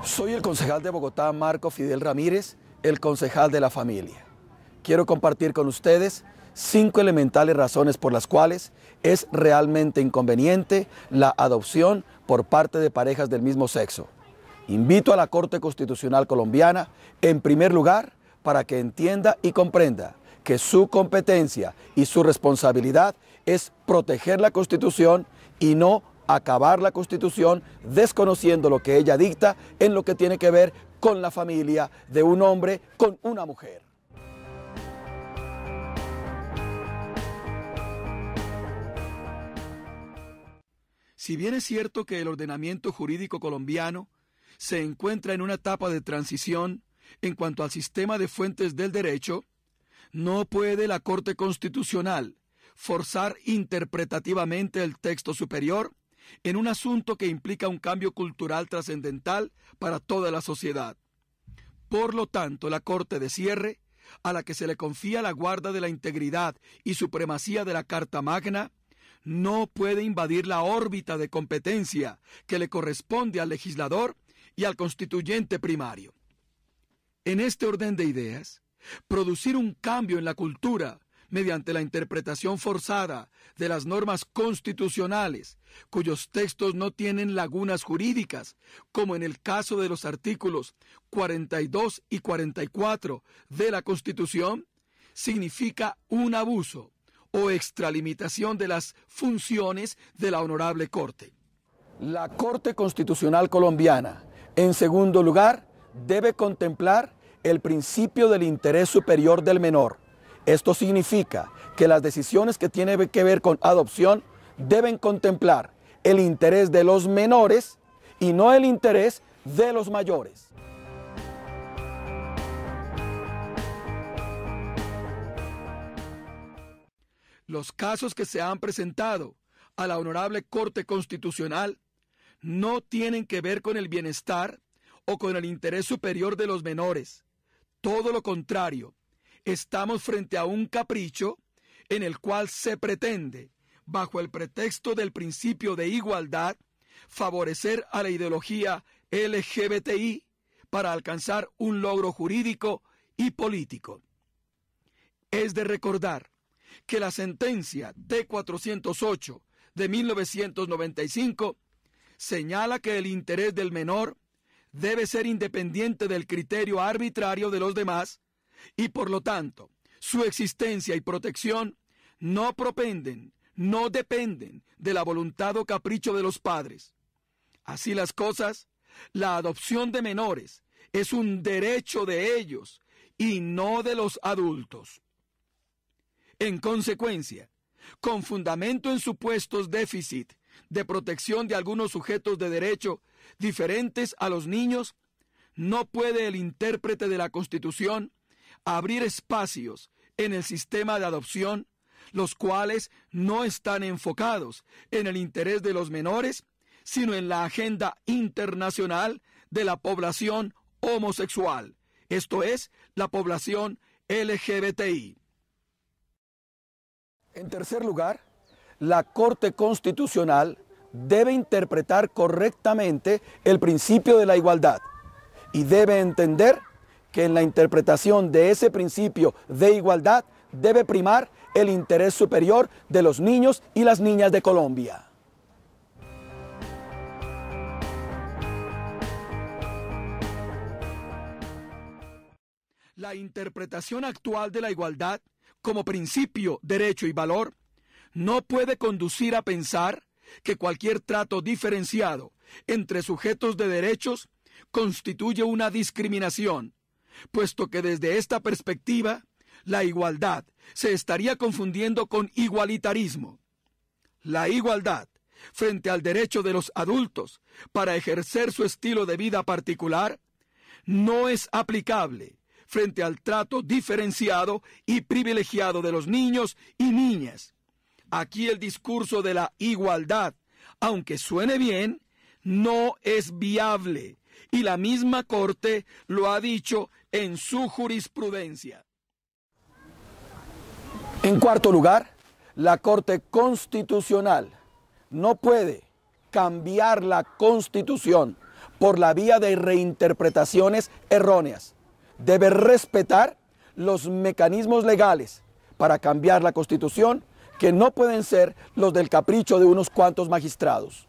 Soy el concejal de Bogotá, Marco Fidel Ramírez, el concejal de la familia. Quiero compartir con ustedes 5 elementales razones por las cuales es realmente inconveniente la adopción por parte de parejas del mismo sexo. Invito a la Corte Constitucional Colombiana, en primer lugar, para que entienda y comprenda que su competencia y su responsabilidad es proteger la Constitución y no acabar la Constitución desconociendo lo que ella dicta en lo que tiene que ver con la familia de un hombre con una mujer. Si bien es cierto que el ordenamiento jurídico colombiano se encuentra en una etapa de transición en cuanto al sistema de fuentes del derecho, no puede la Corte Constitucional forzar interpretativamente el texto superior en un asunto que implica un cambio cultural trascendental para toda la sociedad. Por lo tanto, la Corte de Cierre, a la que se le confía la guarda de la integridad y supremacía de la Carta Magna, no puede invadir la órbita de competencia que le corresponde al legislador y al constituyente primario. En este orden de ideas, producir un cambio en la cultura mediante la interpretación forzada de las normas constitucionales, cuyos textos no tienen lagunas jurídicas, como en el caso de los artículos 42 y 44 de la Constitución, significa un abuso o extralimitación de las funciones de la Honorable Corte. La Corte Constitucional Colombiana, en segundo lugar, debe contemplar el principio del interés superior del menor. Esto significa que las decisiones que tienen que ver con adopción deben contemplar el interés de los menores y no el interés de los mayores. Los casos que se han presentado a la Honorable Corte Constitucional no tienen que ver con el bienestar o con el interés superior de los menores. Todo lo contrario, estamos frente a un capricho en el cual se pretende, bajo el pretexto del principio de igualdad, favorecer a la ideología LGBTI para alcanzar un logro jurídico y político. Es de recordar que la sentencia T-408 de 1995 señala que el interés del menor debe ser independiente del criterio arbitrario de los demás y por lo tanto su existencia y protección no dependen de la voluntad o capricho de los padres. Así las cosas, la adopción de menores es un derecho de ellos y no de los adultos. En consecuencia, con fundamento en supuestos déficit de protección de algunos sujetos de derecho diferentes a los niños, no puede el intérprete de la Constitución abrir espacios en el sistema de adopción, los cuales no están enfocados en el interés de los menores, sino en la agenda internacional de la población homosexual, esto es, la población LGBTI. En tercer lugar, la Corte Constitucional debe interpretar correctamente el principio de la igualdad y debe entender que en la interpretación de ese principio de igualdad debe primar el interés superior de los niños y las niñas de Colombia. La interpretación actual de la igualdad como principio, derecho y valor no puede conducir a pensar que cualquier trato diferenciado entre sujetos de derechos constituye una discriminación, puesto que desde esta perspectiva, la igualdad se estaría confundiendo con igualitarismo. La igualdad frente al derecho de los adultos para ejercer su estilo de vida particular no es aplicable frente al trato diferenciado y privilegiado de los niños y niñas. Aquí el discurso de la igualdad, aunque suene bien, no es viable, y la misma Corte lo ha dicho en su jurisprudencia. En cuarto lugar, la Corte Constitucional no puede cambiar la Constitución por la vía de reinterpretaciones erróneas. Debe respetar los mecanismos legales para cambiar la Constitución, que no pueden ser los del capricho de unos cuantos magistrados.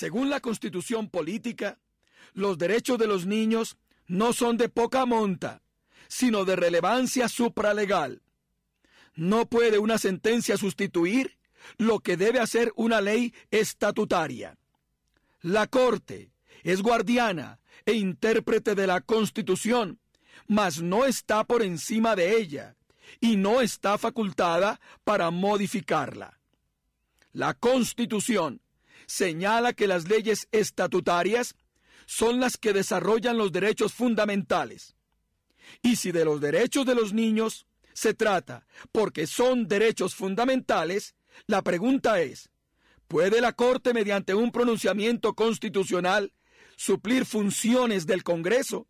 Según la Constitución política, los derechos de los niños no son de poca monta, sino de relevancia supralegal. No puede una sentencia sustituir lo que debe hacer una ley estatutaria. La Corte es guardiana e intérprete de la Constitución, mas no está por encima de ella y no está facultada para modificarla. La Constitución señala que las leyes estatutarias son las que desarrollan los derechos fundamentales. Y si de los derechos de los niños se trata porque son derechos fundamentales, la pregunta es, ¿puede la Corte, mediante un pronunciamiento constitucional, suplir funciones del Congreso?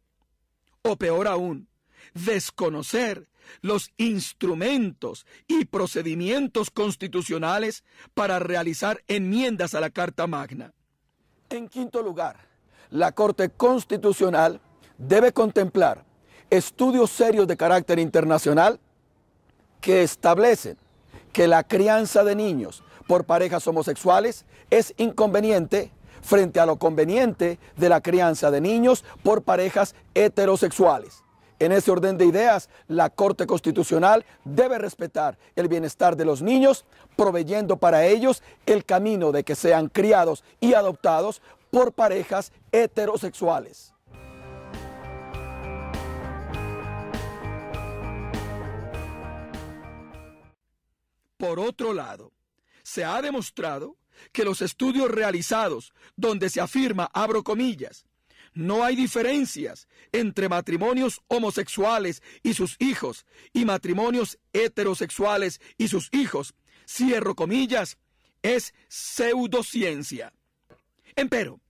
O peor aún, desconocer los instrumentos y procedimientos constitucionales para realizar enmiendas a la Carta Magna. En quinto lugar, la Corte Constitucional debe contemplar estudios serios de carácter internacional que establecen que la crianza de niños por parejas homosexuales es inconveniente frente a lo conveniente de la crianza de niños por parejas heterosexuales. En ese orden de ideas, la Corte Constitucional debe respetar el bienestar de los niños, proveyendo para ellos el camino de que sean criados y adoptados por parejas heterosexuales. Por otro lado, se ha demostrado que los estudios realizados donde se afirma, abro comillas, no hay diferencias entre matrimonios homosexuales y sus hijos y matrimonios heterosexuales y sus hijos, cierro comillas, es pseudociencia. Empero,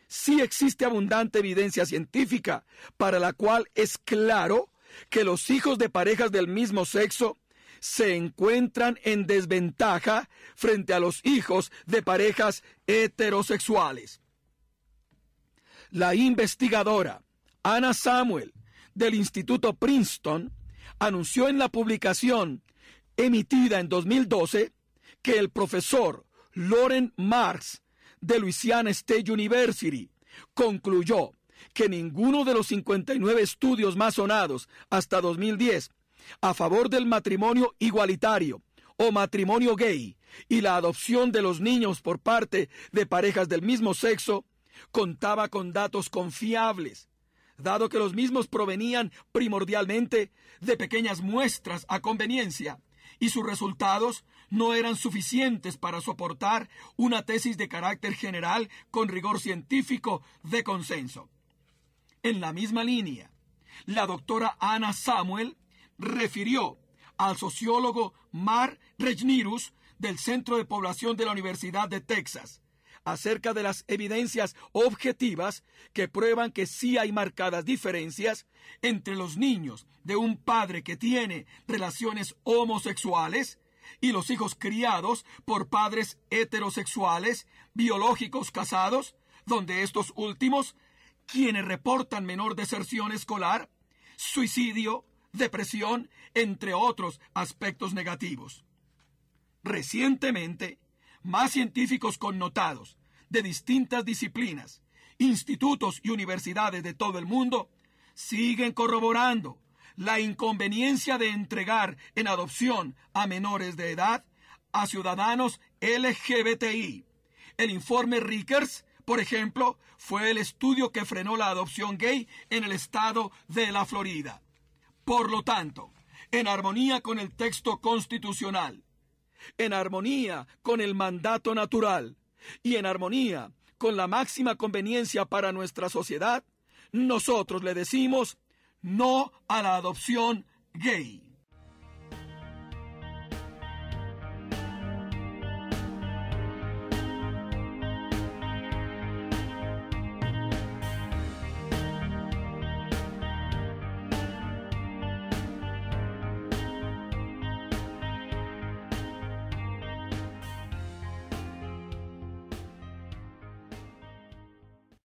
sí existe abundante evidencia científica para la cual es claro que los hijos de parejas del mismo sexo se encuentran en desventaja frente a los hijos de parejas heterosexuales. La investigadora Anna Samuel del Instituto Princeton anunció en la publicación emitida en 2012 que el profesor Loren Marks de Louisiana State University concluyó que ninguno de los 59 estudios más sonados hasta 2010 a favor del matrimonio igualitario o matrimonio gay y la adopción de los niños por parte de parejas del mismo sexo contaba con datos confiables, dado que los mismos provenían primordialmente de pequeñas muestras a conveniencia y sus resultados no eran suficientes para soportar una tesis de carácter general con rigor científico de consenso. En la misma línea, la doctora Anna Samuel refirió al sociólogo Mark Regnerus del Centro de Población de la Universidad de Texas acerca de las evidencias objetivas que prueban que sí hay marcadas diferencias entre los niños de un padre que tiene relaciones homosexuales y los hijos criados por padres heterosexuales biológicos casados, donde estos últimos, quienes reportan menor deserción escolar, suicidio, depresión, entre otros aspectos negativos. Recientemente, más científicos connotados de distintas disciplinas, institutos y universidades de todo el mundo siguen corroborando la inconveniencia de entregar en adopción a menores de edad a ciudadanos LGBTI. El informe Rickers, por ejemplo, fue el estudio que frenó la adopción gay en el estado de la Florida. Por lo tanto, en armonía con el texto constitucional, en armonía con el mandato natural y en armonía con la máxima conveniencia para nuestra sociedad, nosotros le decimos no a la adopción gay.